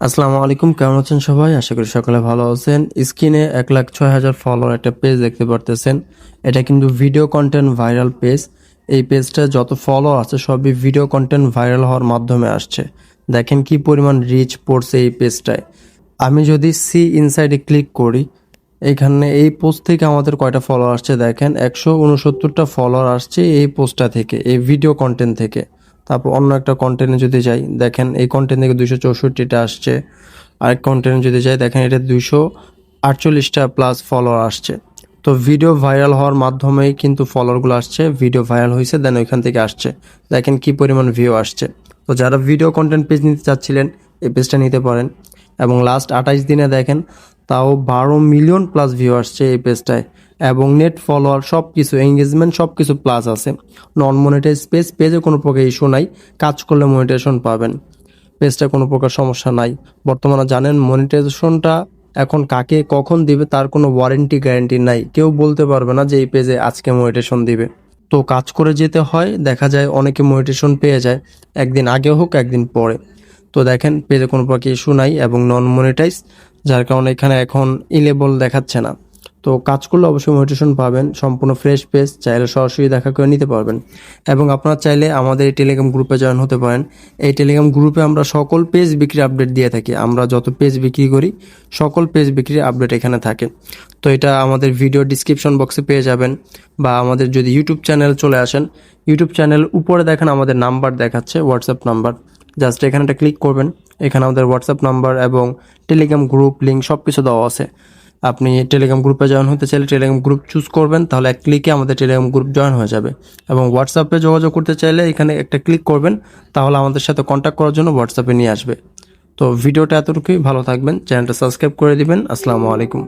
আসসালামু আলাইকুম, কেমন আছেন সবাই? আশা করি সকলে ভালো আছেন। স্ক্রিনে 1,06,000 ফলোয়ার একটা পেজ দেখতে পারতেছেন। এটা কিন্তু ভিডিও কন্টেন্ট ভাইরাল পেজ। এই পেজটা যত ফলো আছে সবই ভিডিও কন্টেন্ট ভাইরাল হওয়ার মাধ্যমে আসছে। দেখেন কি পরিমাণ রিচ পড়ছে এই পেজটায়। আমি যদি সি ইনসাইডে ক্লিক করি, এখানে এই পোস্ট থেকে আমাদের কয়টা ফলোয়ার আসছে দেখেন, 169টা ফলোয়ার আসছে এই পোস্টটা থেকে, এই ভিডিও কন্টেন্ট থেকে। তারপর অন্য একটা কন্টেন্টে যদি যাই, দেখেন এই কন্টেন্ট থেকে 264টা আসছে। আরেক কন্টেন্টে যদি যাই, দেখেন এটা 248টা প্লাস ফলোয়ার আসছে। তো ভিডিও ভাইরাল হওয়ার মাধ্যমেই কিন্তু ফলোয়ারগুলো আসছে, ভিডিও ভাইরাল হয়েছে দেন ওইখান থেকে আসছে। দেখেন কি পরিমাণ ভিউ আসছে। তো যারা ভিডিও কন্টেন্ট পেজ নিতে চাচ্ছিলেন এই পেজটা নিতে পারেন। এবং লাস্ট 28 দিনে দেখেন তাও 12 মিলিয়ন প্লাস ভিউ আসছে এই পেজটায়। এবং নেট ফলোয়ার সব কিছু, এঙ্গেজমেন্ট সব কিছু প্লাস আছে। নন মনিটাইজ পেজ, পেজে কোনো প্রকার ইস্যু নাই, কাজ করলে মনিটাইজেশন পাবেন। পেজটা কোনো প্রকার সমস্যা নাই। বর্তমানে জানেন মনিটাইজেশনটা এখন কাকে কখন দিবে তার কোনো ওয়ারেন্টি গ্যারান্টি নাই, কেউ বলতে পারবে না যে এই পেজে আজকে মনিটাইজেশন দিবে। তো কাজ করে যেতে হয়, দেখা যায় অনেকে মনিটাইজেশন পেয়ে যায় একদিন আগে হোক একদিন পরে। তো দেখেন পেজে কোনো প্রকার ইস্যু নাই এবং নন মনিটাইজ, যার কারণে এখানে এখন ইলেবল দেখাচ্ছে না। তো কাজ করলে অবশ্যই মোটিভেশন পাবেন। সম্পূর্ণ ফ্রেশ পেজ, চাইলে সরাসরি দেখা করে নিতে পারবেন। এবং আপনারা চাইলে আমাদের এই টেলিগ্রাম গ্রুপে জয়েন হতে পারেন। এই টেলিগ্রাম গ্রুপে আমরা সকল পেজ বিক্রির আপডেট দিয়ে থাকি। আমরা যত পেজ বিক্রি করি সকল পেজ বিক্রির আপডেট এখানে থাকে। তো এটা আমাদের ভিডিও ডিসক্রিপশন বক্সে পেয়ে যাবেন, বা আমাদের যদি ইউটিউব চ্যানেল চলে আসেন, ইউটিউব চ্যানেল উপরে দেখেন আমাদের নাম্বার দেখাচ্ছে, হোয়াটসঅ্যাপ নাম্বার। জাস্ট এখানে একটা ক্লিক করবেন, এখানে আমাদের হোয়াটসঅ্যাপ নাম্বার এবং টেলিগ্রাম গ্রুপ লিঙ্ক সব কিছু দেওয়া আছে। আপনি টেলিগ্রাম গ্রুপে জয়েন হতে চাইলে টেলিগ্রাম গ্রুপ চুজ করবেন, তাহলে এক ক্লিকে আমাদের টেলিগ্রাম গ্রুপ জয়েন হয়ে যাবে। এবং হোয়াটসঅ্যাপে যোগাযোগ করতে চাইলে এখানে একটা ক্লিক করবেন, তাহলে আমাদের সাথে কন্ট্যাক্ট করার জন্য হোয়াটসঅ্যাপে নিয়ে আসবে। তো ভিডিওটা এতটুকুই, ভালো থাকবেন, চ্যানেলটা সাবস্ক্রাইব করে দিবেন। আসসালামু আলাইকুম।